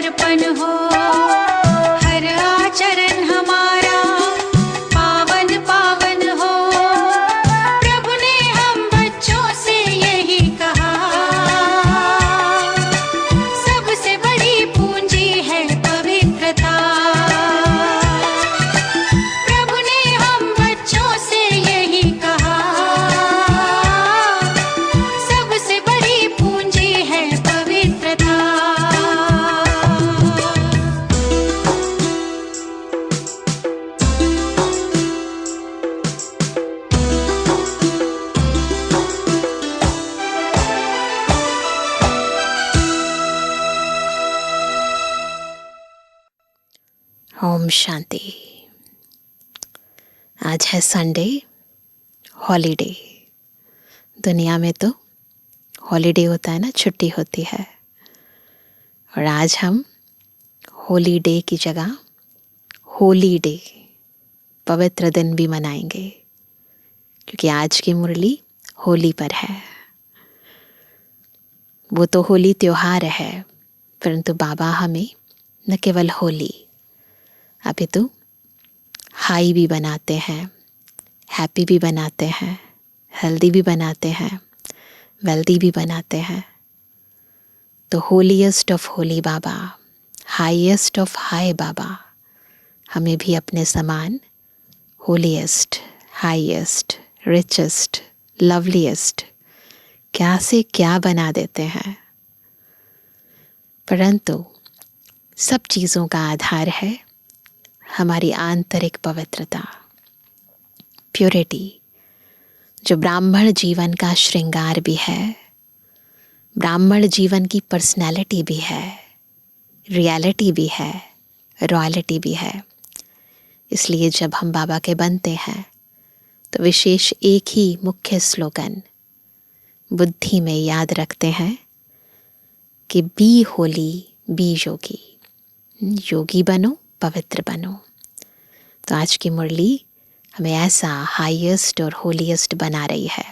दर्पण हो, हर आचरण हमारा पावन पावन हो। प्रभु ने हम बच्चों से यही कहा, सबसे बड़ी पूंजी है पवित्रता। प्रभु ने हम बच्चों से यही कहा, सबसे बड़ी पूंजी है पवित्रता। ओम शांति। आज है संडे, हॉलीडे। दुनिया में तो हॉलीडे होता है ना, छुट्टी होती है। और आज हम होली डे की जगह होली डे, पवित्र दिन भी मनाएंगे, क्योंकि आज की मुरली होली पर है। वो तो होली त्योहार है, परंतु बाबा हमें न केवल होली, अभी तो हाई भी बनाते हैं, हैप्पी भी बनाते हैं, हेल्दी भी बनाते हैं, वेल्दी भी बनाते हैं। तो होलीएस्ट ऑफ होली बाबा, हाईएस्ट ऑफ हाई बाबा हमें भी अपने समान होलीएस्ट, हाईएस्ट, रिचेस्ट, लवलीएस्ट क्या से क्या बना देते हैं। परंतु सब चीज़ों का आधार है हमारी आंतरिक पवित्रता, प्योरिटी, जो ब्राह्मण जीवन का श्रृंगार भी है, ब्राह्मण जीवन की पर्सनैलिटी भी है, रियलिटी भी है, रॉयलिटी भी है। इसलिए जब हम बाबा के बनते हैं तो विशेष एक ही मुख्य स्लोगन बुद्धि में याद रखते हैं कि बी होली, बी योगी, योगी बनो, पवित्र बनो। तो आज की मुरली हमें ऐसा हाईएस्ट और होलीएस्ट बना रही है।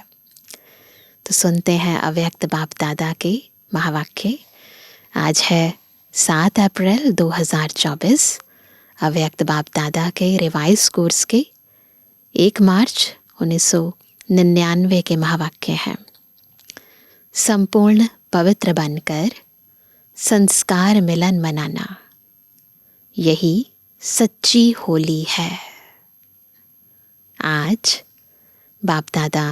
तो सुनते हैं अव्यक्त बाप दादा के महावाक्य। आज है 7 अप्रैल 2024। अव्यक्त बाप दादा के रिवाइज कोर्स के 1 मार्च 1999 के महावाक्य हैं। संपूर्ण पवित्र बनकर संस्कार मिलन मनाना, यही सच्ची होली है। आज बाप दादा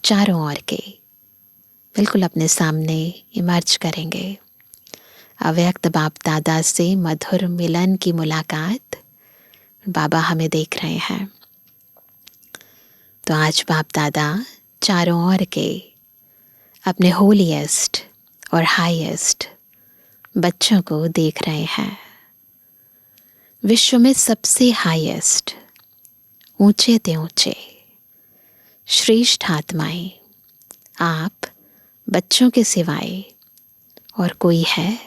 चारों ओर के बिल्कुल अपने सामने इमर्ज करेंगे। अव्यक्त बाप दादा से मधुर मिलन की मुलाकात बाबा हमें देख रहे हैं। तो आज बाप दादा चारों ओर के अपने होलीएस्ट और हाईएस्ट बच्चों को देख रहे हैं। विश्व में सबसे हाईएस्ट, ऊंचे ते ऊंचे, श्रेष्ठ आत्माएं आप बच्चों के सिवाय और कोई है?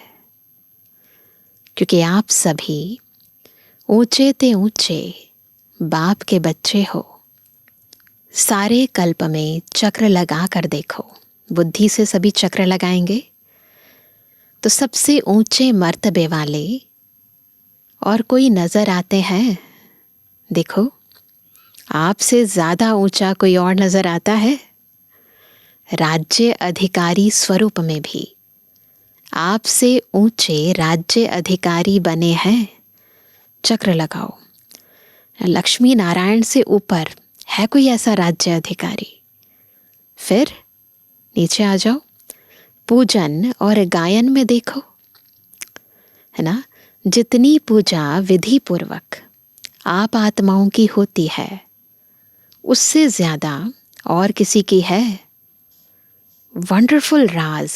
क्योंकि आप सभी ऊंचे ते ऊंचे बाप के बच्चे हो। सारे कल्प में चक्र लगा कर देखो, बुद्धि से सभी चक्र लगाएंगे तो सबसे ऊंचे मर्तबे वाले और कोई नजर आते हैं? देखो, आपसे ज्यादा ऊंचा कोई और नजर आता है? राज्य अधिकारी स्वरूप में भी आपसे ऊंचे राज्य अधिकारी बने हैं। चक्र लगाओ। लक्ष्मी नारायण से ऊपर है कोई ऐसा राज्य अधिकारी? फिर नीचे आ जाओ, पूजन और गायन में देखो, है ना। जितनी पूजा विधि पूर्वक आप आत्माओं की होती है, उससे ज्यादा और किसी की है? वंडरफुल राज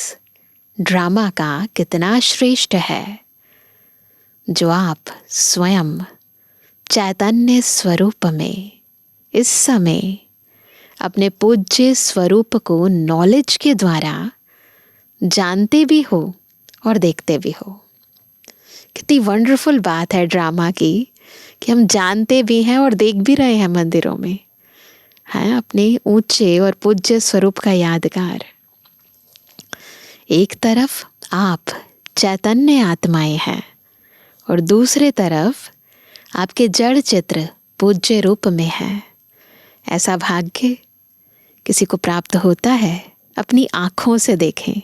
ड्रामा का कितना श्रेष्ठ है, जो आप स्वयं चैतन्य स्वरूप में इस समय अपने पूज्य स्वरूप को नॉलेज के द्वारा जानते भी हो और देखते भी हो। कितनी वंडरफुल बात है ड्रामा की कि हम जानते भी हैं और देख भी रहे हैं मंदिरों में, है अपने ऊंचे और पूज्य स्वरूप का यादगार। एक तरफ आप चैतन्य आत्माएं हैं और दूसरे तरफ आपके जड़ चित्र पूज्य रूप में है। ऐसा भाग्य किसी को प्राप्त होता है? अपनी आँखों से देखें,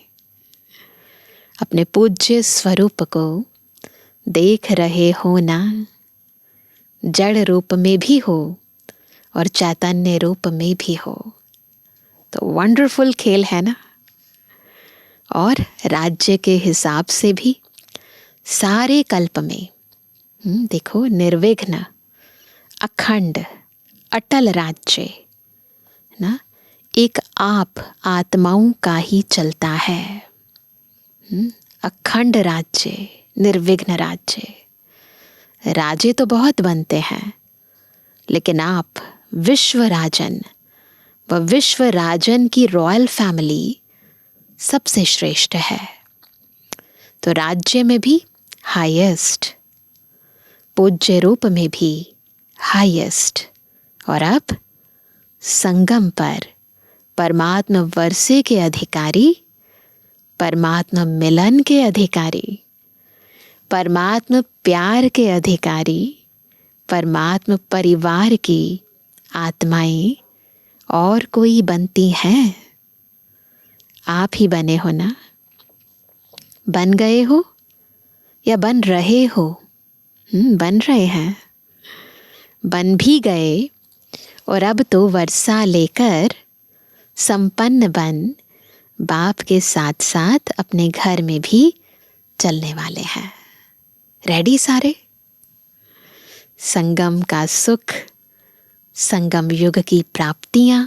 अपने पूज्य स्वरूप को देख रहे हो ना, जड़ रूप में भी हो और चैतन्य रूप में भी हो। तो वंडरफुल खेल है ना। और राज्य के हिसाब से भी सारे कल्प में देखो, निर्विघ्न अखंड अटल राज्य ना एक आप आत्माओं का ही चलता है। अखंड राज्य, निर्विघ्न राज्य। राजे तो बहुत बनते हैं, लेकिन आप विश्व राजन व विश्व राजन की रॉयल फैमिली सबसे श्रेष्ठ है। तो राज्य में भी हाईएस्ट, पूज्य रूप में भी हाईएस्ट, और अब संगम पर परमात्मा वर्षे के अधिकारी, परमात्मा मिलन के अधिकारी, परमात्मा प्यार के अधिकारी, परमात्मा परिवार की आत्माएं और कोई बनती हैं? आप ही बने हो ना? बन गए हो या बन रहे हो? बन रहे हैं, बन भी गए, और अब तो वर्षा लेकर संपन्न बन बाप के साथ साथ अपने घर में भी चलने वाले हैं। रेडी सारे? संगम का सुख, संगम युग की प्राप्तियां,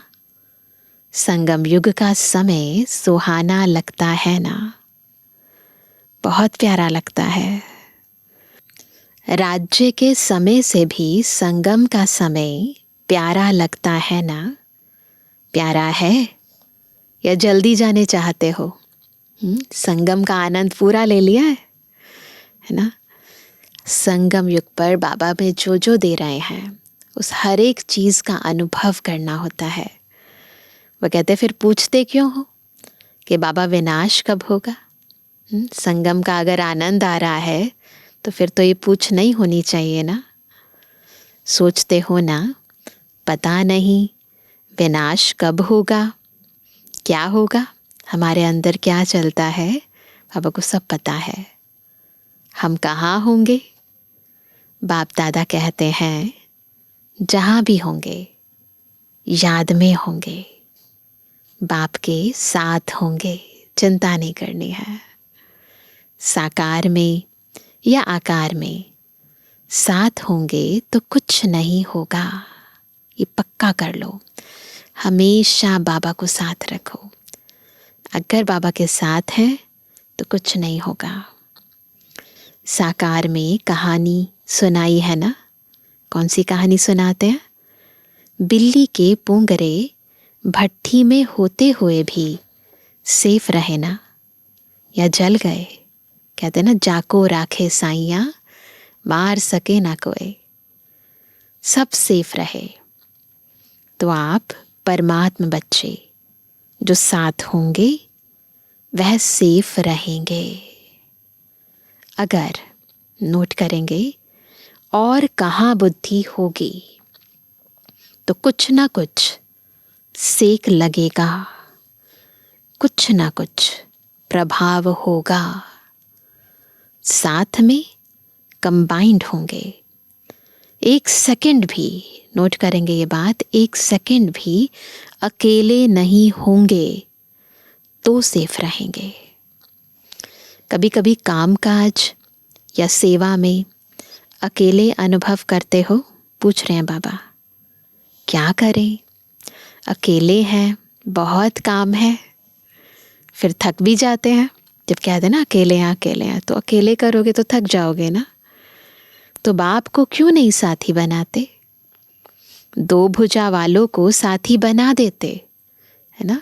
संगम युग का समय सुहाना लगता है ना? बहुत प्यारा लगता है। राज्य के समय से भी संगम का समय प्यारा लगता है ना? प्यारा है या जल्दी जाने चाहते हो? संगम का आनंद पूरा ले लिया है ना? संगम युग पर बाबा में जो जो दे रहे हैं उस हर एक चीज़ का अनुभव करना होता है। वो कहते फिर पूछते क्यों हो कि बाबा विनाश कब होगा? संगम का अगर आनंद आ रहा है तो फिर तो ये पूछ नहीं होनी चाहिए ना। सोचते हो ना, पता नहीं विनाश कब होगा, क्या होगा, हमारे अंदर क्या चलता है, बाबा को सब पता है। हम कहाँ होंगे? बाप दादा कहते हैं जहाँ भी होंगे याद में होंगे, बाप के साथ होंगे, चिंता नहीं करनी है। साकार में या आकार में साथ होंगे तो कुछ नहीं होगा, ये पक्का कर लो। हमेशा बाबा को साथ रखो। अगर बाबा के साथ हैं तो कुछ नहीं होगा। साकार में कहानी सुनाई है ना? कौन सी कहानी सुनाते हैं? बिल्ली के पूंगरे भट्ठी में होते हुए भी सेफ रहे ना, या जल गए? कहते ना, जाको राखे साइया मार सके ना कोई। सब सेफ रहे। तो आप परमात्मा बच्चे जो साथ होंगे वह सेफ रहेंगे। अगर नोट करेंगे और कहाँ बुद्धि होगी तो कुछ ना कुछ सेक लगेगा, कुछ ना कुछ प्रभाव होगा। साथ में कंबाइंड होंगे। एक सेकंड भी, नोट करेंगे ये बात, एक सेकंड भी अकेले नहीं होंगे तो सेफ रहेंगे। कभी कभी कामकाज या सेवा में अकेले अनुभव करते हो? पूछ रहे हैं बाबा। क्या करें, अकेले हैं, बहुत काम है, फिर थक भी जाते हैं। जब कहते हैं ना अकेले हैं, तो अकेले करोगे तो थक जाओगे ना। तो बाप को क्यों नहीं साथी बनाते? दो भुजा वालों को साथी बना देते, है ना?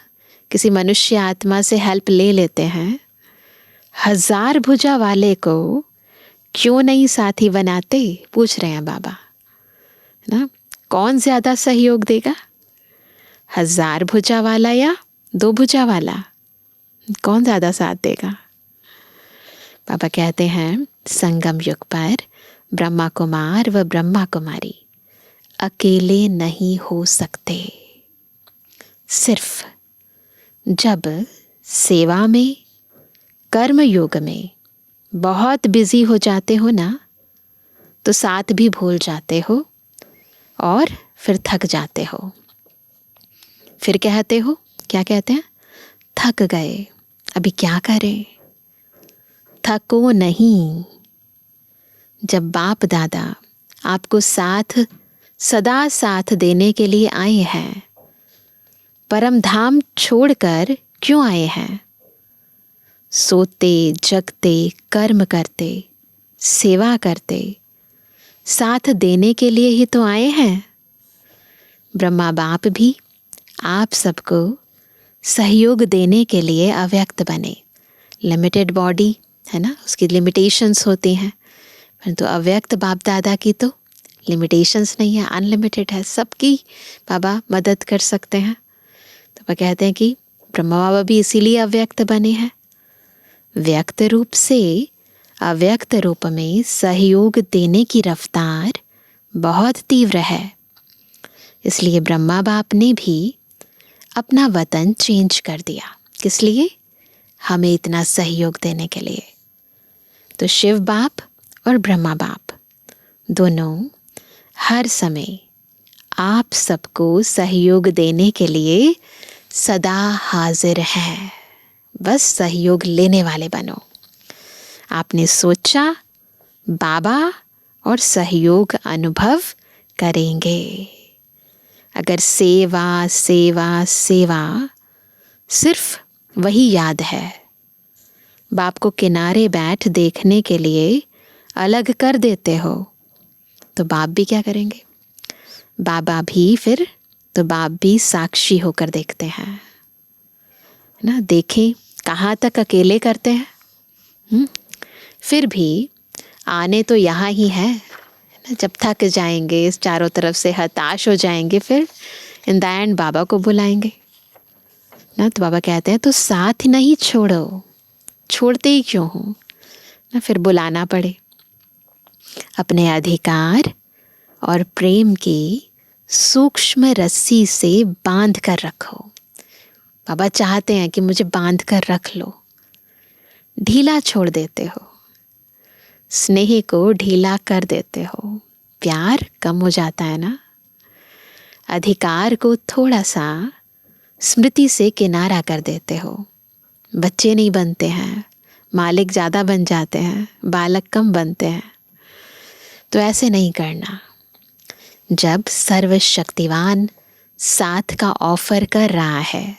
किसी मनुष्य आत्मा से हेल्प ले लेते हैं। 1000 भुजा वाले को क्यों नहीं साथी बनाते? पूछ रहे हैं बाबा, है ना? कौन ज्यादा सहयोग देगा, 1000 भुजा वाला या 2 भुजा वाला? कौन ज्यादा साथ देगा? पापा कहते हैं संगम युग पर ब्रह्मा कुमार व ब्रह्मा कुमारी अकेले नहीं हो सकते। सिर्फ जब सेवा में, कर्म योग में बहुत बिजी हो जाते हो ना, तो साथ भी भूल जाते हो और फिर थक जाते हो। फिर कहते हो, क्या कहते हैं? थक गए, अभी क्या करें? थको नहीं। जब बाप दादा आपको साथ, सदा साथ देने के लिए आए हैं, परम धाम छोड़कर क्यों आए हैं? सोते जगते, कर्म करते, सेवा करते, साथ देने के लिए ही तो आए हैं। ब्रह्मा बाप भी आप सबको सहयोग देने के लिए अव्यक्त बने। लिमिटेड बॉडी है ना, उसकी लिमिटेशंस होती हैं, परंतु अव्यक्त बाप दादा की तो लिमिटेशंस नहीं है, अनलिमिटेड है। सबकी बाबा मदद कर सकते हैं। तो वह कहते हैं कि ब्रह्मा बाबा भी इसीलिए अव्यक्त बने हैं। व्यक्त रूप से अव्यक्त रूप में सहयोग देने की रफ्तार बहुत तीव्र है। इसलिए ब्रह्मा बाप ने भी अपना वतन चेंज कर दिया। किस लिए? हमें इतना सहयोग देने के लिए। तो शिव बाप और ब्रह्मा बाप दोनों हर समय आप सबको सहयोग देने के लिए सदा हाजिर हैं। बस सहयोग लेने वाले बनो। आपने सोचा, बाबा और सहयोग अनुभव करेंगे। अगर सेवा सेवा सेवा सिर्फ वही याद है, बाप को किनारे बैठ देखने के लिए अलग कर देते हो, तो बाप भी क्या करेंगे? बाबा भी फिर, तो बाप भी साक्षी होकर देखते हैं ना। देखें कहाँ तक अकेले करते हैं। फिर भी आने तो यहाँ ही है ना। जब थक जाएंगे, इस चारों तरफ से हताश हो जाएंगे, फिर इन द एंड बाबा को बुलाएंगे ना। तो बाबा कहते हैं तो साथ नहीं छोड़ो, छोड़ते ही क्यों हो ना, फिर बुलाना पड़े। अपने अधिकार और प्रेम की सूक्ष्म रस्सी से बांध कर रखो। बाबा चाहते हैं कि मुझे बांध कर रख लो। ढीला छोड़ देते हो, स्नेह को ढीला कर देते हो, प्यार कम हो जाता है ना। अधिकार को थोड़ा सा स्मृति से किनारा कर देते हो। बच्चे नहीं बनते हैं, मालिक ज़्यादा बन जाते हैं, बालक कम बनते हैं। तो ऐसे नहीं करना। जब सर्वशक्तिवान साथ का ऑफर कर रहा है,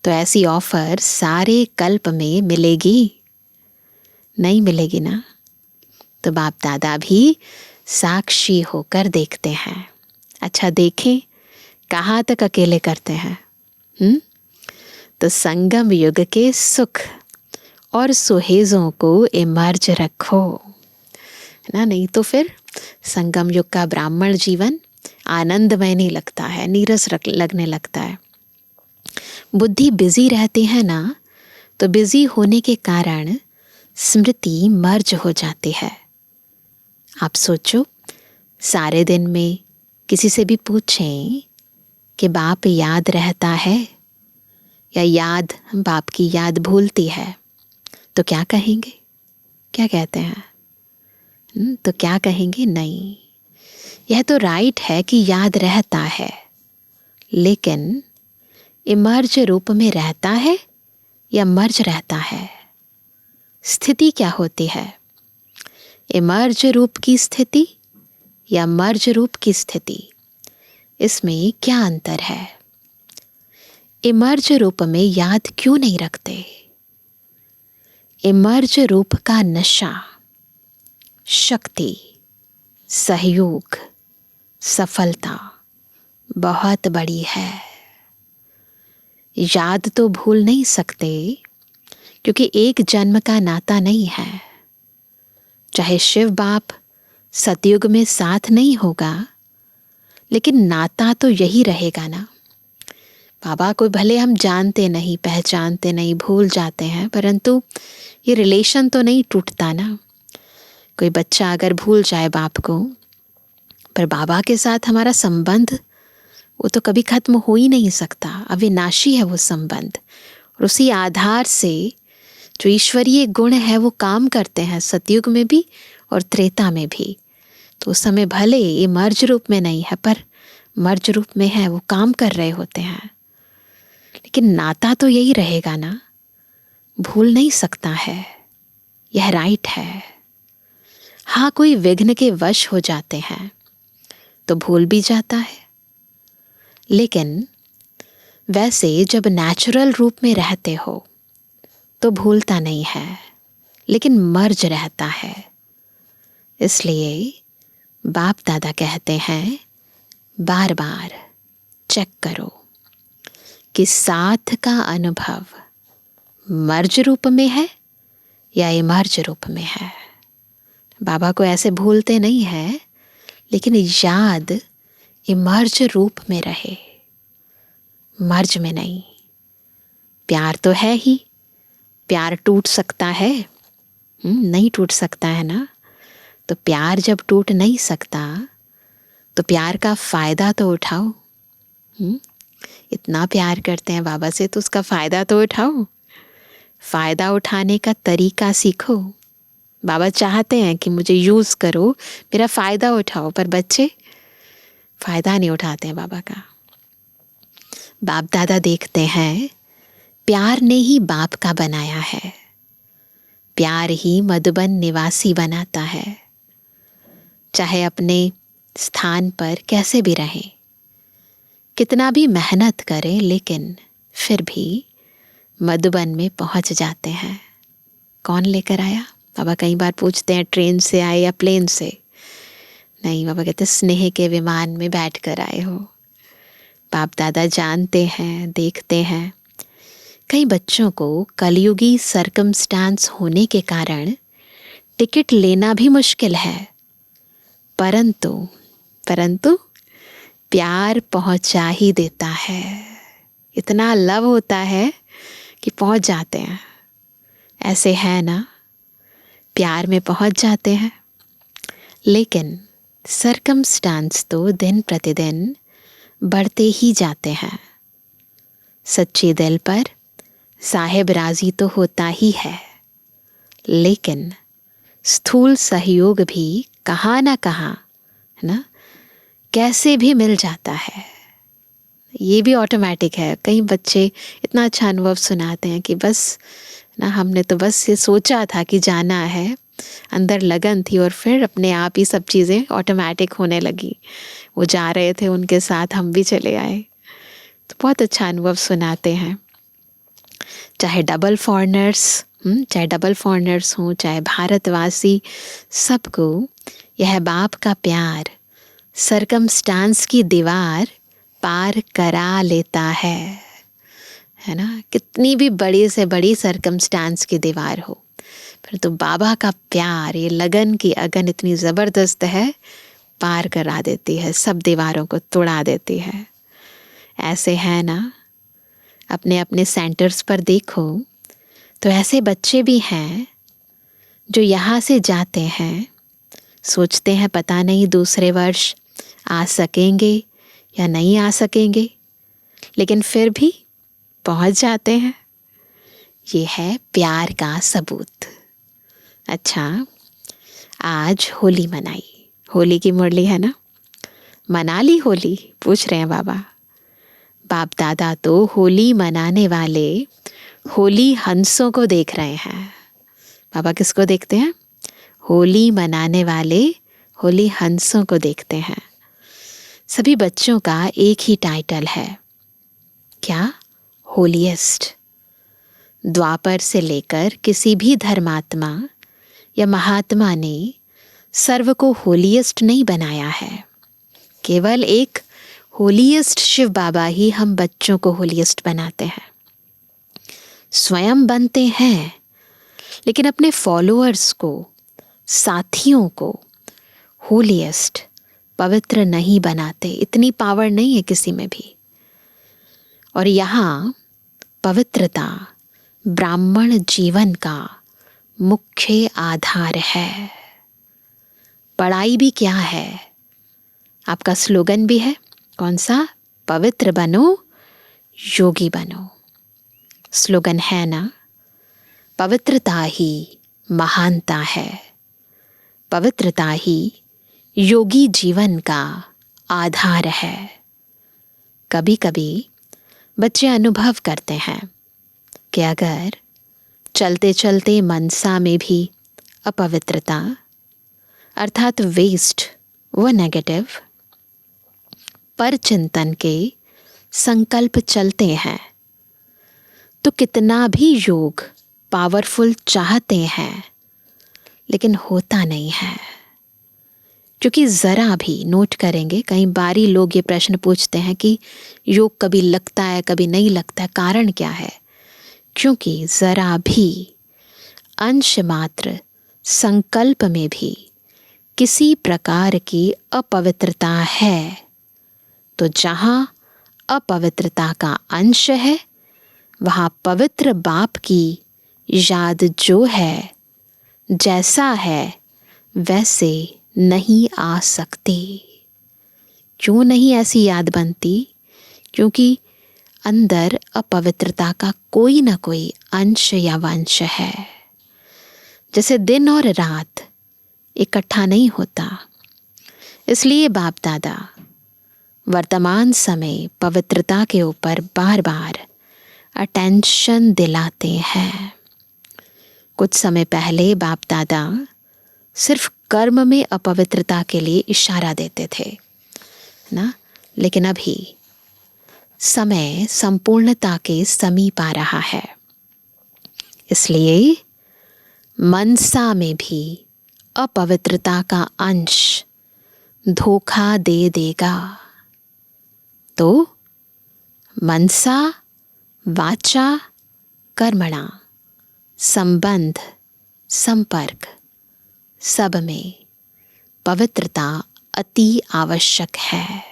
तो ऐसी ऑफर सारे कल्प में मिलेगी? नहीं मिलेगी ना। तो बाप दादा भी साक्षी होकर देखते हैं। अच्छा देखें कहाँ तक अकेले करते हैं। तो संगम युग के सुख और सुहेजों को इमर्ज रखो ना। नहीं तो फिर संगम युग का ब्राह्मण जीवन आनंदमय नहीं लगता है, नीरस लगने लगता है। बुद्धि बिजी रहती है ना, तो बिजी होने के कारण स्मृति मर्ज हो जाती है। आप सोचो, सारे दिन में किसी से भी पूछें कि बाप याद रहता है या याद, बाप की याद भूलती है, तो क्या कहेंगे? क्या कहते हैं? तो क्या कहेंगे? नहीं, यह तो राइट है कि याद रहता है, लेकिन इमर्ज रूप में रहता है या मर्ज रहता है? स्थिति क्या होती है? इमर्ज रूप की स्थिति या मर्ज रूप की स्थिति, इसमें क्या अंतर है? इमर्ज रूप में याद क्यों नहीं रखते? इमर्ज रूप का नशा, शक्ति, सहयोग, सफलता बहुत बड़ी है। याद तो भूल नहीं सकते, क्योंकि एक जन्म का नाता नहीं है। चाहे शिव बाप सतयुग में साथ नहीं होगा, लेकिन नाता तो यही रहेगा ना। बाबा को भले हम जानते नहीं, पहचानते नहीं, भूल जाते हैं, परंतु ये रिलेशन तो नहीं टूटता ना। कोई बच्चा अगर भूल जाए बाप को, पर बाबा के साथ हमारा संबंध वो तो कभी खत्म हो ही नहीं सकता, अविनाशी है वो संबंध। और उसी आधार से जो ईश्वरीय गुण है वो काम करते हैं सतयुग में भी और त्रेता में भी। तो उस समय भले ये मर्ज रूप में नहीं है, पर मर्ज रूप में है, वो काम कर रहे होते हैं। लेकिन नाता तो यही रहेगा ना, भूल नहीं सकता है, यह राइट है। हाँ, कोई विघ्न के वश हो जाते हैं तो भूल भी जाता है, लेकिन वैसे जब नेचुरल रूप में रहते हो तो भूलता नहीं है, लेकिन मर्ज रहता है। इसलिए बाप दादा कहते हैं बार बार चेक करो कि साथ का अनुभव मर्ज रूप में है या इमर्ज रूप में है। बाबा को ऐसे भूलते नहीं है, लेकिन याद इमर्ज रूप में रहे, मर्ज में नहीं। प्यार तो है ही, प्यार टूट सकता है? नहीं टूट सकता है ना। तो प्यार जब टूट नहीं सकता तो प्यार का फायदा तो उठाओ। इतना प्यार करते हैं बाबा से तो उसका फायदा तो उठाओ। फायदा उठाने का तरीका सीखो। बाबा चाहते हैं कि मुझे यूज़ करो, मेरा फ़ायदा उठाओ, पर बच्चे फ़ायदा नहीं उठाते हैं बाबा का। बाप दादा देखते हैं प्यार ने ही बाप का बनाया है, प्यार ही मधुबन निवासी बनाता है। चाहे अपने स्थान पर कैसे भी रहें, कितना भी मेहनत करें, लेकिन फिर भी मधुबन में पहुंच जाते हैं। कौन लेकर आया? बाबा कई बार पूछते हैं ट्रेन से आए या प्लेन से? नहीं, बाबा कहते स्नेह के विमान में बैठ कर आए हो। बाप दादा जानते हैं, देखते हैं। कई बच्चों को कलयुगी सर्कमस्टांस होने के कारण टिकट लेना भी मुश्किल है, परंतु प्यार पहुंचा ही देता है। इतना लव होता है कि पहुंच जाते हैं। ऐसे है ना, प्यार में पहुंच जाते हैं। लेकिन सर्कमस्टांस तो दिन प्रतिदिन बढ़ते ही जाते हैं। सच्चे दिल पर साहेब राजी तो होता ही है, लेकिन स्थूल सहयोग भी कहाँ ना कहाँ, है ना, कैसे भी मिल जाता है। ये भी ऑटोमेटिक है। कई बच्चे इतना अच्छा अनुभव सुनाते हैं कि बस ना, हमने तो बस ये सोचा था कि जाना है, अंदर लगन थी और फिर अपने आप ही सब चीज़ें ऑटोमेटिक होने लगी। वो जा रहे थे, उनके साथ हम भी चले आए। तो बहुत अच्छा अनुभव सुनाते हैं। चाहे डबल फॉरेनर्स हों, चाहे भारतवासी, सबको यह बाप का प्यार सर्कमस्टांस की दीवार पार करा लेता है ना। कितनी भी बड़ी से बड़ी सर्कमस्टांस की दीवार हो, परंतु बाबा का प्यार, ये लगन की अगन इतनी ज़बरदस्त है, पार करा देती है, सब दीवारों को तोड़ा देती है। ऐसे है ना, अपने अपने सेंटर्स पर देखो तो ऐसे बच्चे भी हैं जो यहाँ से जाते हैं, सोचते हैं पता नहीं दूसरे वर्ष आ सकेंगे या नहीं आ सकेंगे, लेकिन फिर भी पहुँच जाते हैं। ये है प्यार का सबूत। अच्छा, आज होली मनाई, होली की मुरली है ना, मना ली होली? पूछ रहे हैं बाबा। बाप दादा तो होली मनाने वाले होली हंसों को देख रहे हैं। बाबा किसको देखते हैं? होली मनाने वाले होली हंसों को देखते हैं। सभी बच्चों का एक ही टाइटल है, क्या? होलीएस्ट। द्वापर से लेकर किसी भी धर्मात्मा या महात्मा ने सर्व को होलीएस्ट नहीं बनाया है। केवल एक होलीएस्ट शिव बाबा ही हम बच्चों को होलीएस्ट बनाते हैं। स्वयं बनते हैं, लेकिन अपने फॉलोअर्स को, साथियों को होलीएस्ट, पवित्र नहीं बनाते। इतनी पावर नहीं है किसी में भी। और यहाँ पवित्रता ब्राह्मण जीवन का मुख्य आधार है। पढ़ाई भी क्या है, आपका स्लोगन भी है, कौन सा? पवित्र बनो, योगी बनो। स्लोगन है ना, पवित्रता ही महानता है, पवित्रता ही योगी जीवन का आधार है। कभी कभी बच्चे अनुभव करते हैं कि अगर चलते चलते मनसा में भी अपवित्रता अर्थात वेस्ट व नेगेटिव पर चिंतन के संकल्प चलते हैं तो कितना भी योग पावरफुल चाहते हैं लेकिन होता नहीं है। क्योंकि ज़रा भी नोट करेंगे, कई बारी लोग ये प्रश्न पूछते हैं कि योग कभी लगता है कभी नहीं लगता है, कारण क्या है? क्योंकि ज़रा भी अंश मात्र संकल्प में भी किसी प्रकार की अपवित्रता है तो जहाँ अपवित्रता का अंश है वहाँ पवित्र बाप की याद जो है, जैसा है वैसे नहीं आ सकती। क्यों नहीं ऐसी याद बनती? क्योंकि अंदर अपवित्रता का कोई ना कोई अंश या वंश है। जैसे दिन और रात इकट्ठा नहीं होता, इसलिए बाप दादा वर्तमान समय पवित्रता के ऊपर बार बार अटेंशन दिलाते हैं। कुछ समय पहले बाप दादा सिर्फ कर्म में अपवित्रता के लिए इशारा देते थे ना, लेकिन अभी समय संपूर्णता के समीप आ रहा है, इसलिए मनसा में भी अपवित्रता का अंश धोखा दे देगा। तो मनसा वाचा कर्मणा संबंध संपर्क सब में पवित्रता अति आवश्यक है।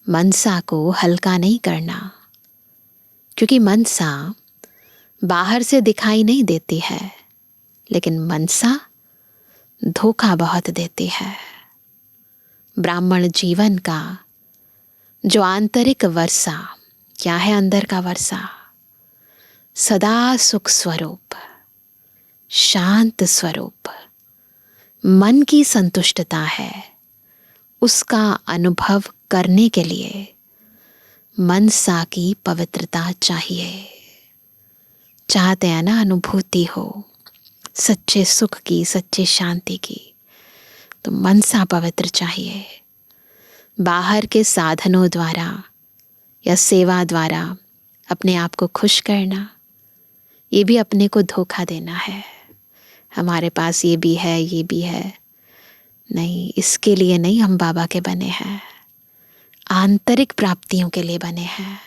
मनसा को हल्का नहीं करना, क्योंकि मनसा बाहर से दिखाई नहीं देती है लेकिन मनसा धोखा बहुत देती है। ब्राह्मण जीवन का जो आंतरिक वर्षा, क्या है अंदर का वर्षा? सदा सुख स्वरूप, शांत स्वरूप, मन की संतुष्टता है। उसका अनुभव करने के लिए मनसा की पवित्रता चाहिए। चाहते हैं ना अनुभूति हो सच्चे सुख की, सच्चे शांति की, तो मनसा पवित्र चाहिए। बाहर के साधनों द्वारा या सेवा द्वारा अपने आप को खुश करना, ये भी अपने को धोखा देना है। हमारे पास ये भी है, ये भी है, नहीं, इसके लिए नहीं हम बाबा के बने हैं। आंतरिक प्राप्तियों के लिए बने हैं,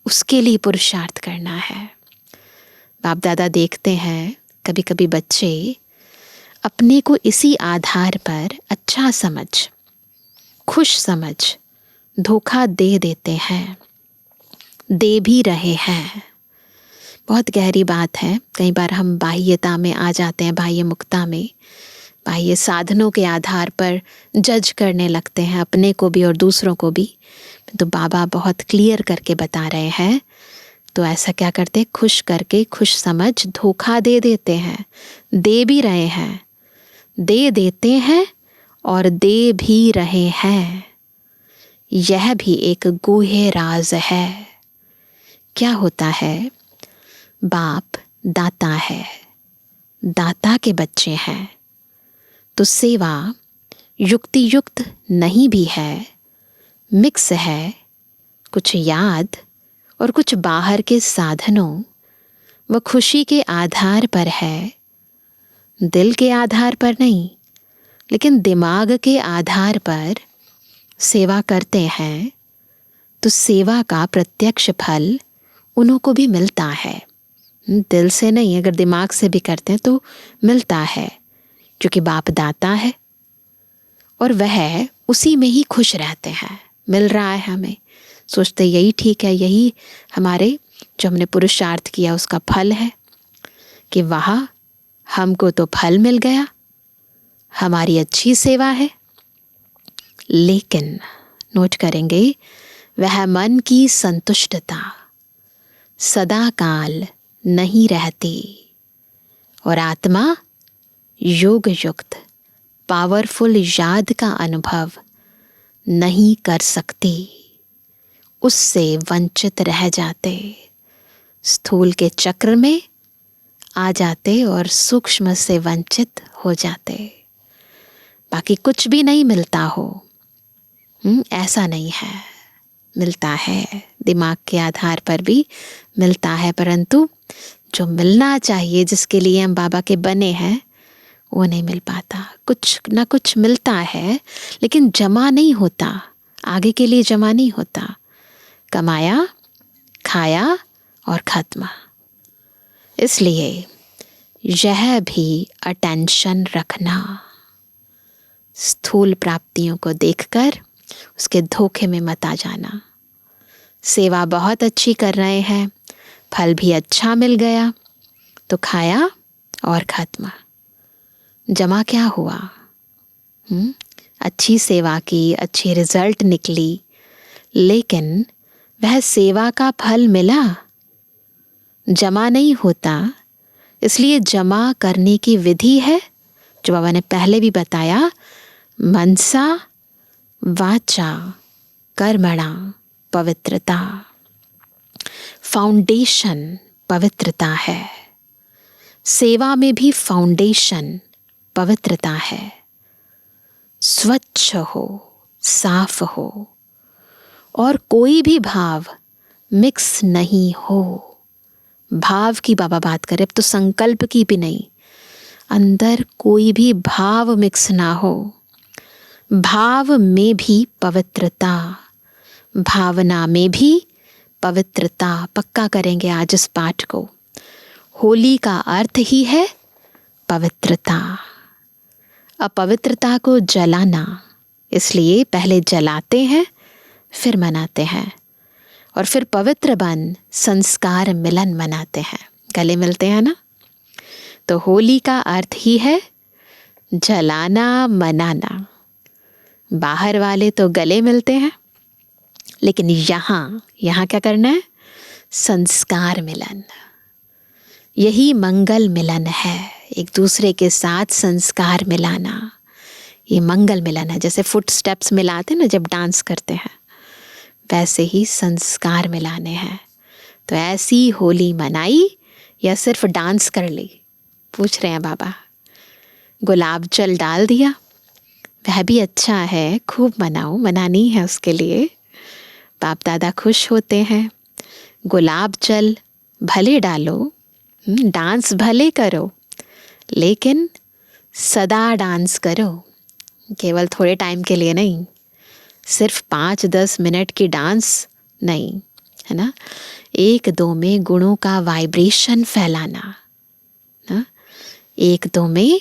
उसके लिए पुरुषार्थ करना है। बाप दादा देखते हैं कभी कभी बच्चे अपने को इसी आधार पर अच्छा समझ, खुश समझ धोखा दे देते हैं, दे भी रहे हैं। बहुत गहरी बात है। कई बार हम बाह्यता में आ जाते हैं, बाह्य मुक्ता में, बाह्य साधनों के आधार पर जज करने लगते हैं अपने को भी और दूसरों को भी। तो बाबा बहुत क्लियर करके बता रहे हैं, तो ऐसा क्या करते, खुश करके खुश समझ धोखा दे देते हैं, दे भी रहे हैं, दे देते हैं और दे भी रहे हैं। यह भी एक गूढ़ राज है। क्या होता है, बाप दाता है, दाता के बच्चे हैं, तो सेवा युक्ति युक्त नहीं भी है, मिक्स है। कुछ याद और कुछ बाहर के साधनों व खुशी के आधार पर है, दिल के आधार पर नहीं, लेकिन दिमाग के आधार पर सेवा करते हैं तो सेवा का प्रत्यक्ष फल उन्हों को भी मिलता है। दिल से नहीं, अगर दिमाग से भी करते हैं तो मिलता है, क्योंकि बाप दाता है और वह उसी में ही खुश रहते हैं। मिल रहा है हमें, सोचते यही ठीक है, यही हमारे जो हमने पुरुषार्थ किया उसका फल है, कि वाह हमको तो फल मिल गया, हमारी अच्छी सेवा है। लेकिन नोट करेंगे, वह मन की संतुष्टता सदा काल नहीं रहती और आत्मा योग युक्त पावरफुल याद का अनुभव नहीं कर सकती, उससे वंचित रह जाते, स्थूल के चक्र में आ जाते और सूक्ष्म से वंचित हो जाते। बाकी कुछ भी नहीं मिलता हो, ऐसा नहीं है, मिलता है, दिमाग के आधार पर भी मिलता है, परंतु जो मिलना चाहिए, जिसके लिए हम बाबा के बने हैं, वो नहीं मिल पाता। कुछ ना कुछ मिलता है लेकिन जमा नहीं होता, आगे के लिए जमा नहीं होता। कमाया, खाया और खत्म। इसलिए यह भी अटेंशन रखना, स्थूल प्राप्तियों को देखकर उसके धोखे में मत आ जाना। सेवा बहुत अच्छी कर रहे हैं, फल भी अच्छा मिल गया, तो खाया और खत्म। जमा क्या हुआ? अच्छी सेवा की, अच्छी रिजल्ट निकली, लेकिन वह सेवा का फल मिला? जमा नहीं होता। इसलिए जमा करने की विधि है जो बाबा ने पहले भी बताया, मनसा वाचा कर्मणा पवित्रता। फाउंडेशन पवित्रता है, सेवा में भी फाउंडेशन पवित्रता है। स्वच्छ हो, साफ हो और कोई भी भाव मिक्स नहीं हो। भाव की बाबा बात करें, अब तो संकल्प की भी नहीं, अंदर कोई भी भाव मिक्स ना हो। भाव में भी पवित्रता, भावना में भी पवित्रता। पक्का करेंगे आज इस पाठ को। होली का अर्थ ही है पवित्रता। अपवित्रता को जलाना, इसलिए पहले जलाते हैं फिर मनाते हैं, और फिर पवित्र बन संस्कार मिलन मनाते हैं, गले मिलते हैं ना। तो होली का अर्थ ही है जलाना, मनाना। बाहर वाले तो गले मिलते हैं, लेकिन यहाँ क्या करना है? संस्कार मिलन। यही मंगल मिलन है, एक दूसरे के साथ संस्कार मिलाना, ये मंगल मिलन है। जैसे फुट स्टेप्स मिलाते हैं ना जब डांस करते हैं, वैसे ही संस्कार मिलाने हैं। तो ऐसी होली मनाई या सिर्फ डांस कर ली? पूछ रहे हैं बाबा। गुलाब जल डाल दिया, वह भी अच्छा है, खूब मनाओ, मनानी है उसके लिए। बाप दादा खुश होते हैं। गुलाब जल भले डालो, डांस भले करो, लेकिन सदा डांस करो, केवल थोड़े टाइम के लिए नहीं। सिर्फ 5-10 मिनट की डांस नहीं, है ना। 1-2 में गुणों का वाइब्रेशन फैलाना, ना? 1-2 में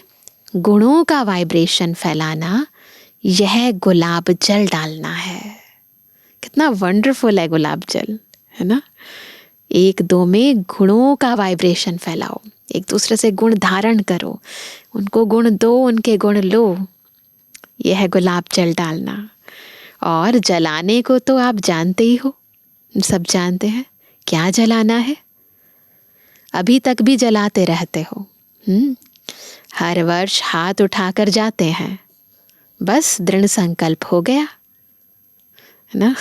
गुणों का वाइब्रेशन फैलाना, यह गुलाब जल डालना है। कितना वंडरफुल है गुलाब जल, है ना। 1-2 में गुणों का वाइब्रेशन फैलाओ, एक दूसरे से गुण धारण करो, उनको गुण दो, उनके गुण लो। यह है गुलाब जल डालना। और जलाने को तो आप जानते ही हो, सब जानते हैं क्या जलाना है। अभी तक भी जलाते रहते हो। हर वर्ष हाथ उठाकर जाते हैं, बस दृढ़ संकल्प हो गया, है ना।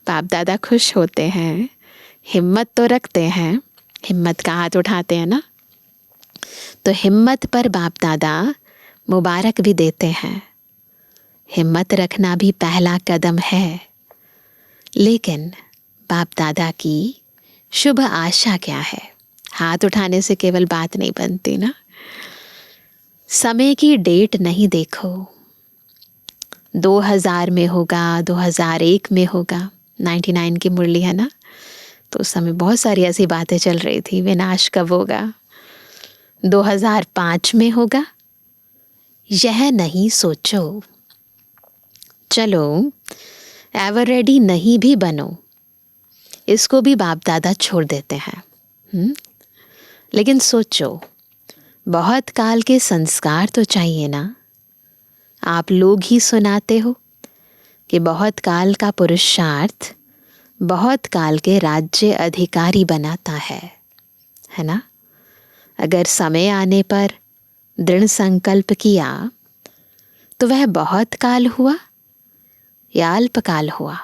बाप दादा खुश होते हैं, हिम्मत तो रखते हैं, हिम्मत का हाथ उठाते हैं ना। तो हिम्मत पर बाप दादा मुबारक भी देते हैं। हिम्मत रखना भी पहला कदम है, लेकिन बाप दादा की शुभ आशा क्या है? हाथ उठाने से केवल बात नहीं बनती ना। समय की डेट नहीं देखो, 2000 में होगा, 2001 में होगा। 99 की मुरली है ना, तो उस समय बहुत सारी ऐसी बातें चल रही थी, विनाश कब होगा, 2005 में होगा, यह नहीं सोचो। चलो एवर रेडी नहीं भी बनो, इसको भी बाप दादा छोड़ देते हैं। लेकिन सोचो, बहुत काल के संस्कार तो चाहिए ना। आप लोग ही सुनाते हो कि बहुत काल का पुरुषार्थ बहुत काल के राज्य अधिकारी बनाता है ना। अगर समय आने पर दृढ़ संकल्प किया तो वह बहुत काल हुआ या अल्पकाल हुआ,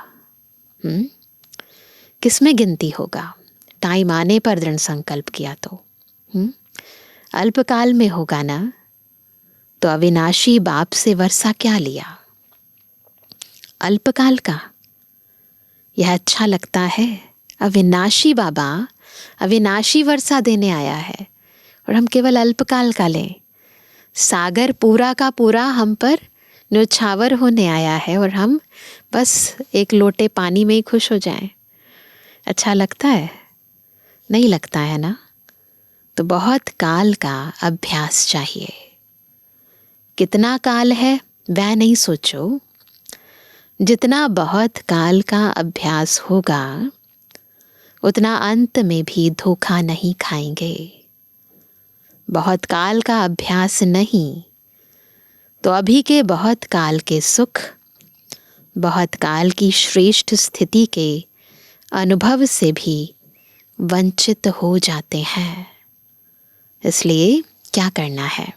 किसमें गिनती होगा? टाइम आने पर दृढ़ संकल्प किया तो अल्पकाल में होगा ना। तो अविनाशी बाप से वर्षा क्या लिया? अल्पकाल का। यह अच्छा लगता है? अविनाशी बाबा अविनाशी वर्षा देने आया है और हम केवल अल्पकाल का लें। सागर पूरा का पूरा हम पर न्योछावर होने आया है और हम बस एक लोटे पानी में ही खुश हो जाएं। अच्छा लगता है? नहीं लगता है ना। तो बहुत काल का अभ्यास चाहिए। कितना काल है वह नहीं सोचो, जितना बहुत काल का अभ्यास होगा उतना अंत में भी धोखा नहीं खाएंगे। बहुत काल का अभ्यास नहीं तो अभी के बहुत काल के सुख, बहुत काल की श्रेष्ठ स्थिति के अनुभव से भी वंचित हो जाते हैं। इसलिए क्या करना है?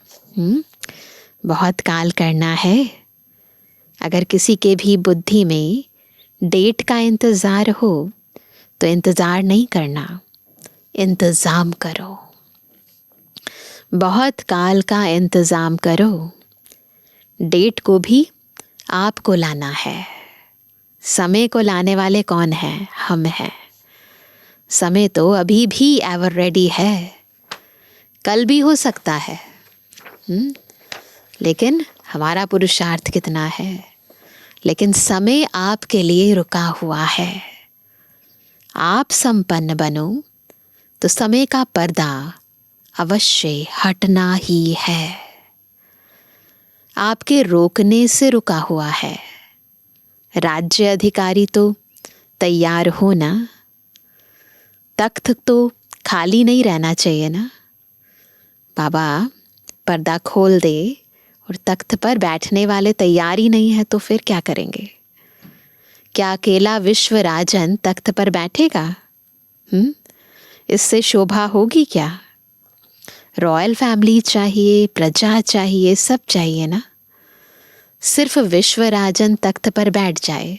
बहुत काल करना है। अगर किसी के भी बुद्धि में डेट का इंतज़ार हो तो इंतज़ार नहीं करना, इंतज़ाम करो। बहुत काल का इंतज़ाम करो। डेट को भी आपको लाना है। समय को लाने वाले कौन हैं? हम हैं। समय तो अभी भी एवर रेडी है, कल भी हो सकता है। लेकिन हमारा पुरुषार्थ कितना है? लेकिन समय आपके लिए रुका हुआ है। आप संपन्न बनो तो समय का पर्दा अवश्य हटना ही है। आपके रोकने से रुका हुआ है। राज्य अधिकारी तो तैयार हो ना। तख्त तो खाली नहीं रहना चाहिए ना। बाबा पर्दा खोल दे और तख्त पर बैठने वाले तैयार ही नहीं है तो फिर क्या करेंगे? क्या अकेला विश्व राजन तख्त पर बैठेगा? इससे शोभा होगी क्या? रॉयल फैमिली चाहिए, प्रजा चाहिए, सब चाहिए ना। सिर्फ विश्व राजन तख्त पर बैठ जाए,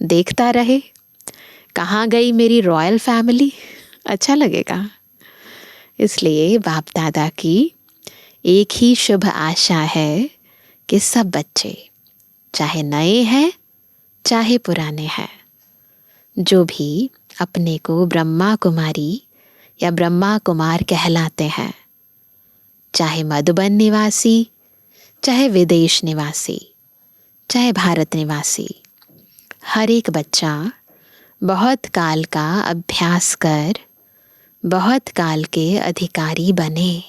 देखता रहे कहाँ गई मेरी रॉयल फैमिली, अच्छा लगेगा। इसलिए बाप दादा की एक ही शुभ आशा है कि सब बच्चे, चाहे नए हैं चाहे पुराने हैं, जो भी अपने को ब्रह्मा कुमारी या ब्रह्मा कुमार कहलाते हैं, चाहे मधुबन निवासी, चाहे विदेश निवासी, चाहे भारत निवासी, हर एक बच्चा बहुत काल का अभ्यास कर बहुत काल के अधिकारी बने।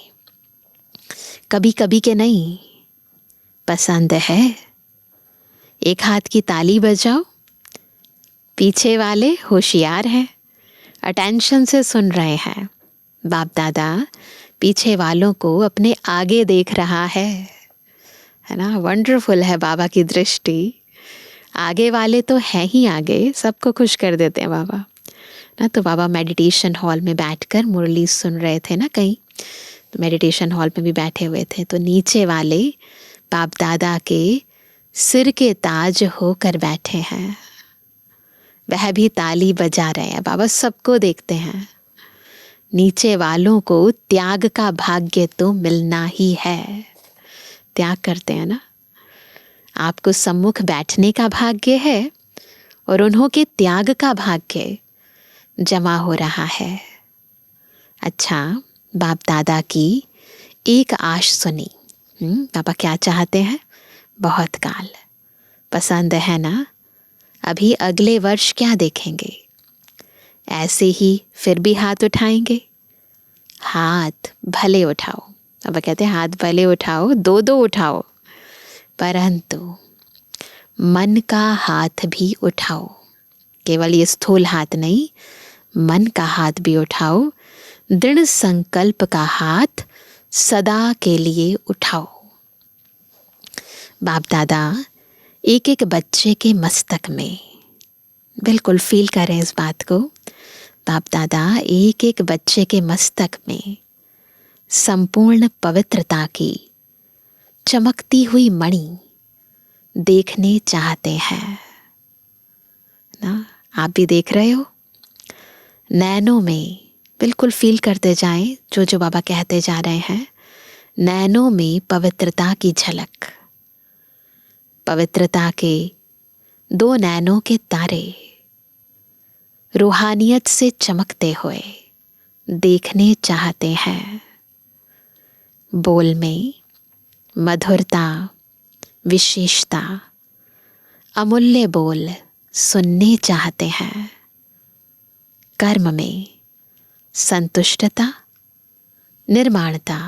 कभी कभी के नहीं। पसंद है? एक हाथ की ताली बजाओ। पीछे वाले होशियार हैं, अटेंशन से सुन रहे हैं। बाप दादा पीछे वालों को अपने आगे देख रहा है ना। वंडरफुल है बाबा की दृष्टि। आगे वाले तो हैं ही आगे, सबको खुश कर देते हैं बाबा ना। तो बाबा मेडिटेशन हॉल में बैठकर मुरली सुन रहे थे ना कहीं, तो मेडिटेशन हॉल में भी बैठे हुए थे, तो नीचे वाले बाप दादा के सिर के ताज होकर बैठे हैं। वह भी ताली बजा रहे हैं। बाबा सबको देखते हैं। नीचे वालों को त्याग का भाग्य तो मिलना ही है। त्याग करते हैं ना। आपको सम्मुख बैठने का भाग्य है और उन्हों के त्याग का भाग्य जमा हो रहा है। अच्छा, बाप दादा की एक आश सुनी। पापा क्या चाहते हैं? बहुत काल। पसंद है ना। अभी अगले वर्ष क्या देखेंगे? ऐसे ही फिर भी हाथ उठाएंगे? हाथ भले उठाओ। पापा कहते हैं हाथ भले उठाओ, दो दो उठाओ, परंतु मन का हाथ भी उठाओ। केवल ये स्थूल हाथ नहीं, मन का हाथ भी उठाओ, दृढ़ संकल्प का हाथ सदा के लिए उठाओ। बाप दादा एक एक बच्चे के मस्तक में, बिल्कुल फील करें इस बात को, बाप दादा एक एक बच्चे के मस्तक में संपूर्ण पवित्रता की चमकती हुई मणि देखने चाहते हैं ना। आप भी देख रहे हो, नैनों में बिल्कुल फील करते जाएं जो बाबा कहते जा रहे हैं। नैनों में पवित्रता की झलक, पवित्रता के 2 नैनों के तारे रूहानियत से चमकते हुए देखने चाहते हैं। बोल में मधुरता, विशेषता, अमूल्य बोल सुनने चाहते हैं। कर्म में संतुष्टता, निर्माणता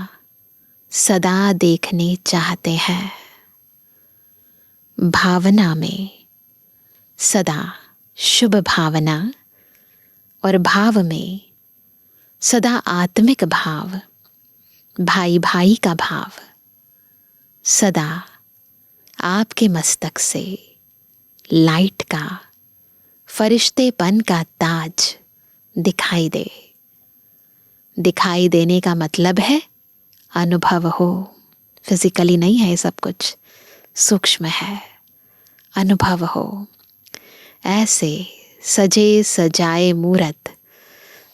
सदा देखने चाहते हैं। भावना में सदा शुभ भावना और भाव में सदा आत्मिक भाव, भाई भाई का भाव सदा आपके मस्तक से लाइट का, फरिश्तेपन का ताज दिखाई दे। दिखाई देने का मतलब है अनुभव हो। फिजिकली नहीं है, सब कुछ सूक्ष्म है, अनुभव हो। ऐसे सजे सजाए मूरत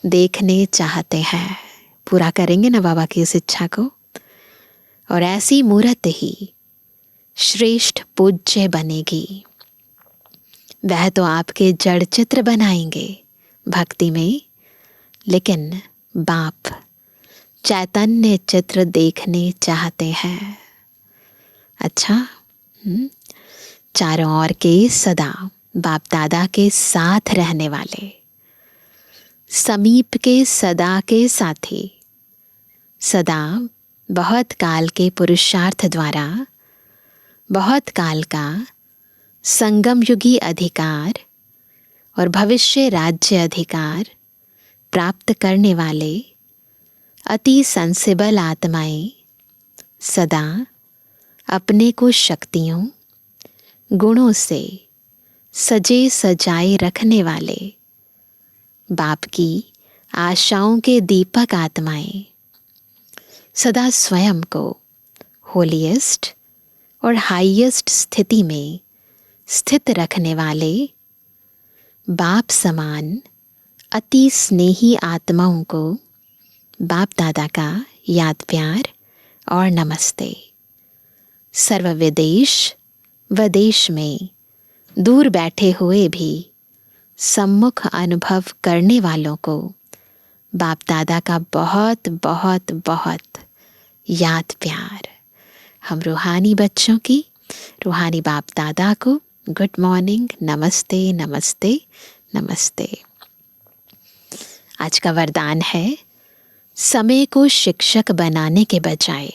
देखने चाहते हैं। पूरा करेंगे ना बाबा की इस इच्छा को, और ऐसी मूरत ही श्रेष्ठ पूज्य बनेगी। वह तो आपके जड़ चित्र बनाएंगे भक्ति में, लेकिन बाप चैतन्य चित्र देखने चाहते हैं। अच्छा, चारों ओर के सदा बाप दादा के साथ रहने वाले, समीप के सदा के साथी, सदा बहुत काल के पुरुषार्थ द्वारा बहुत काल का संगम युगी अधिकार और भविष्य राज्य अधिकार प्राप्त करने वाले अति सेंसिबल आत्माएं सदा अपने को शक्तियों, गुणों से सजे सजाए रखने वाले बाप की आशाओं के दीपक आत्माएं सदा स्वयं को होलीएस्ट और हाईएस्ट स्थिति में स्थित रखने वाले बाप समान अति स्नेही आत्माओं को बाप दादा का याद प्यार और नमस्ते। सर्व विदेश व देश में दूर बैठे हुए भी सम्मुख अनुभव करने वालों को बाप दादा का बहुत बहुत बहुत याद प्यार। हम रूहानी बच्चों की, रूहानी बाप दादा को गुड मॉर्निंग, नमस्ते नमस्ते नमस्ते। आज का वरदान है, समय को शिक्षक बनाने के बजाय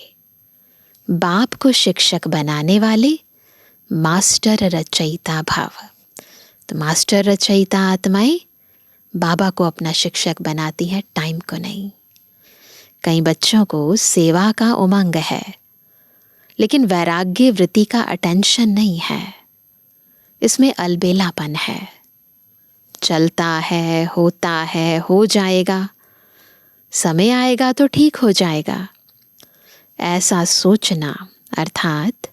बाप को शिक्षक बनाने वाले मास्टर रचयिता भाव। तो मास्टर रचयिता आत्माएं बाबा को अपना शिक्षक बनाती है, टाइम को नहीं। कई बच्चों को सेवा का उमंग है, लेकिन वैराग्य वृत्ति का अटेंशन नहीं है। इसमें अलबेलापन है, चलता है, होता है, हो जाएगा, समय आएगा तो ठीक हो जाएगा, ऐसा सोचना अर्थात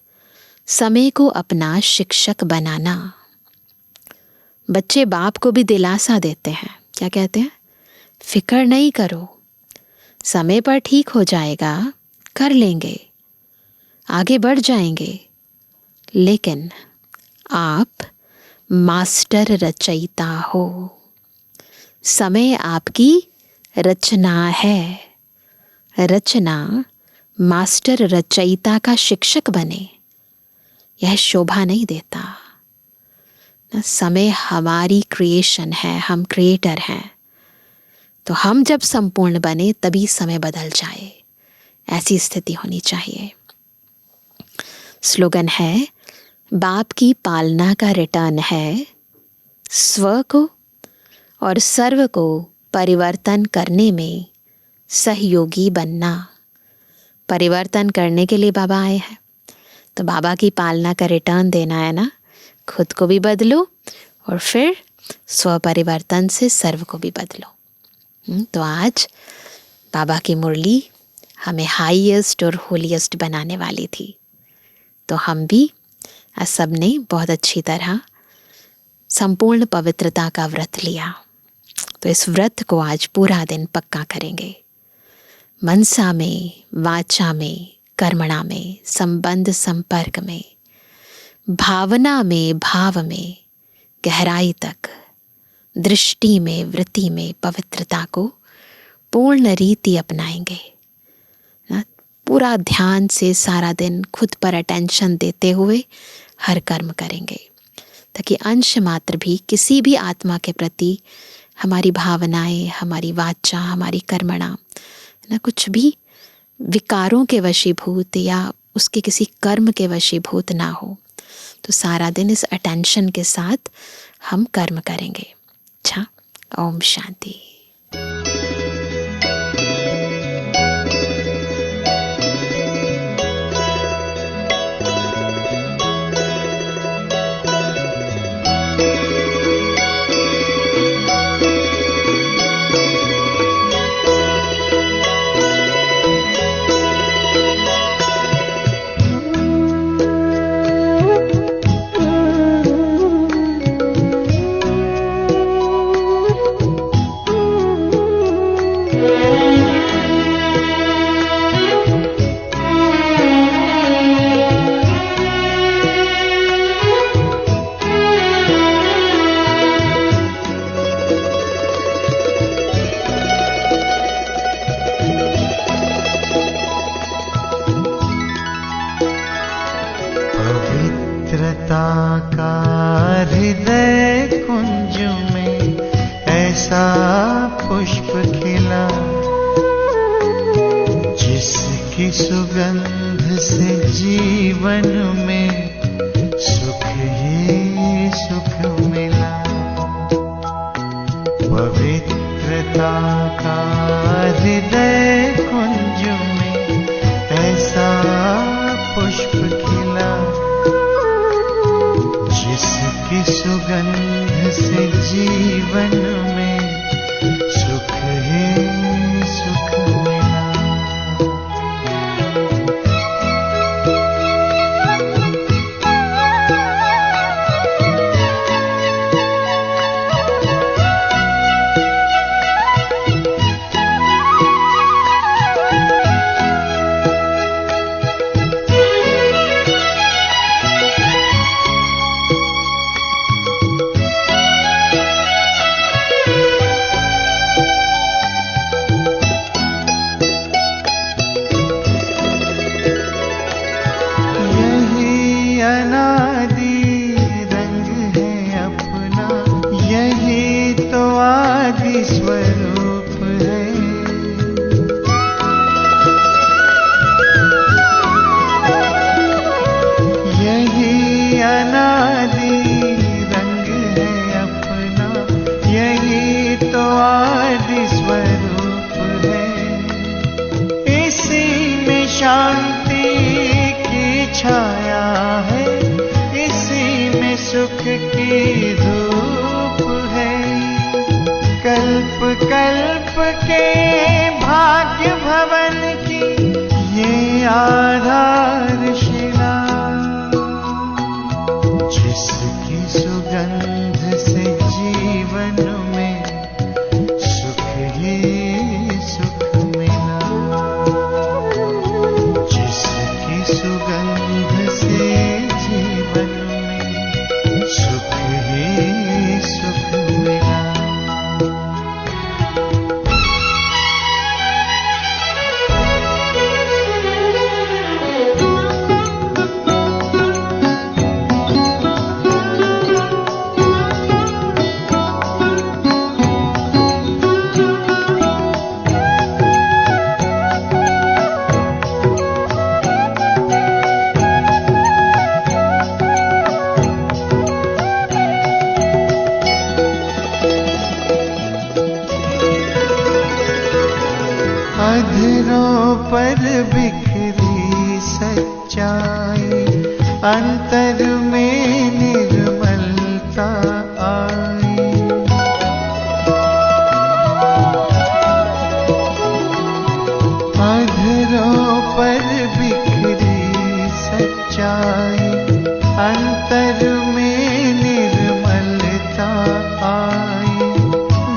समय को अपना शिक्षक बनाना। बच्चे बाप को भी दिलासा देते हैं, क्या कहते हैं? फिक्र नहीं करो, समय पर ठीक हो जाएगा, कर लेंगे, आगे बढ़ जाएंगे। लेकिन आप मास्टर रचयिता हो, समय आपकी रचना है। रचना मास्टर रचयिता का शिक्षक बने, यह शोभा नहीं देता। समय हमारी क्रिएशन है, हम क्रिएटर हैं। तो हम जब संपूर्ण बने तभी समय बदल जाए, ऐसी स्थिति होनी चाहिए। स्लोगन है, बाप की पालना का रिटर्न है स्व को और सर्व को परिवर्तन करने में सहयोगी बनना। परिवर्तन करने के लिए बाबा आए हैं, तो बाबा की पालना का रिटर्न देना है ना। खुद को भी बदलो और फिर स्व परिवर्तन से सर्व को भी बदलो। तो आज बाबा की मुरली हमें हाईएस्ट और होलीएस्ट बनाने वाली थी। तो हम भी आज सब ने बहुत अच्छी तरह संपूर्ण पवित्रता का व्रत लिया। तो इस व्रत को आज पूरा दिन पक्का करेंगे। मनसा में, वाचा में, कर्मणा में, संबंध संपर्क में, भावना में, भाव में, गहराई तक, दृष्टि में, वृत्ति में पवित्रता को पूर्ण रीति अपनाएंगे। पूरा ध्यान से सारा दिन खुद पर अटेंशन देते हुए हर कर्म करेंगे, ताकि अंश मात्र भी किसी भी आत्मा के प्रति हमारी भावनाएं, हमारी वाचा, हमारी कर्मणा ना कुछ भी विकारों के वशीभूत या उसके किसी कर्म के वशीभूत ना हो। तो सारा दिन इस अटेंशन के साथ हम कर्म करेंगे। अच्छा, ओम शांति। सुगंध से जीवन में सुख ही सुख मिला। पवित्रता का हृदय कुंज में ऐसा पुष्प खिला, जिसकी सुगंध से जीवन में सुख ही सुख मिला। कल्प के भाग्य भवन की ये आधारशिला, जिसकी सुगंध से जीवन में सुख ही सुख मिला, जिसकी सुगंध से जीवन में सुख ही सुख मिला। बिखरी सच्चाई, अंतर में निर्मलता आई। अधरों पर बिखरी सच्चाई, अंतर में निर्मलता आई।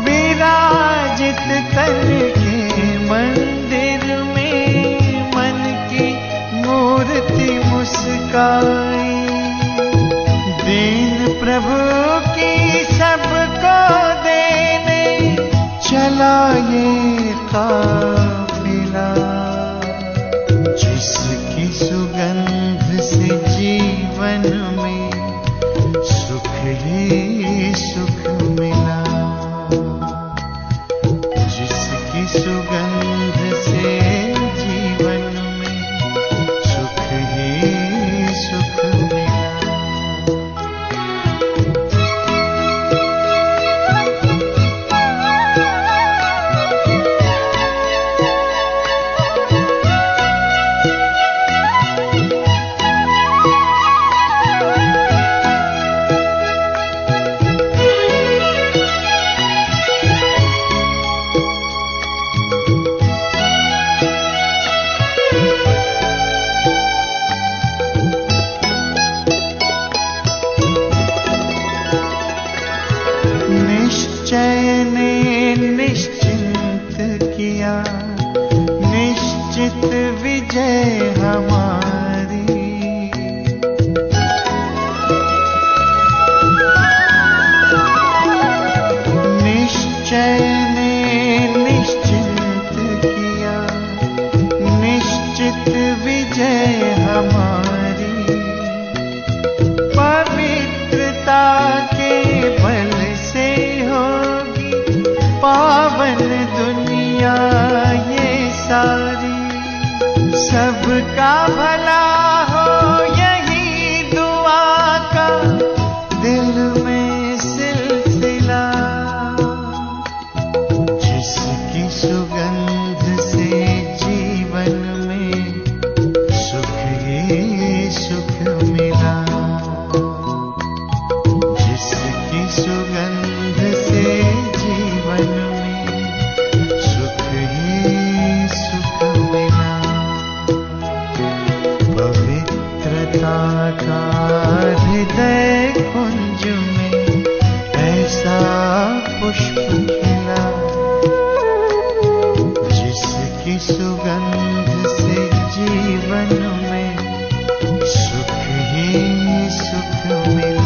विराजित तन के मंदिर में मन की मूर्ति मुस्काई। दीन प्रभु की सबको देने चला ये काफिला, जिसकी सुगंध से जीवन में सुख ही सुख मिला। जिसकी सुगंध से जीवन में सुख ही सुख मिला। निश्चय ने निश्चिंत किया, निश्चित विजय हमारी। निश्चय ने निश्चिंत किया, निश्चित विजय हमारी। पवित्रता के बल से होगी पावन दुनिया ये सारी। सबका भला हो यही दुआ का दिल में सिलसिला। जिसकी सुगंध से जीवन में सुख ही सुख मिला। जिसकी सुगंध से जीवन में सुख ही सुख मिला। पवित्रता का हृदय कुंज में ऐसा पुष्प खिला। जिसकी सुगंध से जीवन में सुख ही सुख मिला।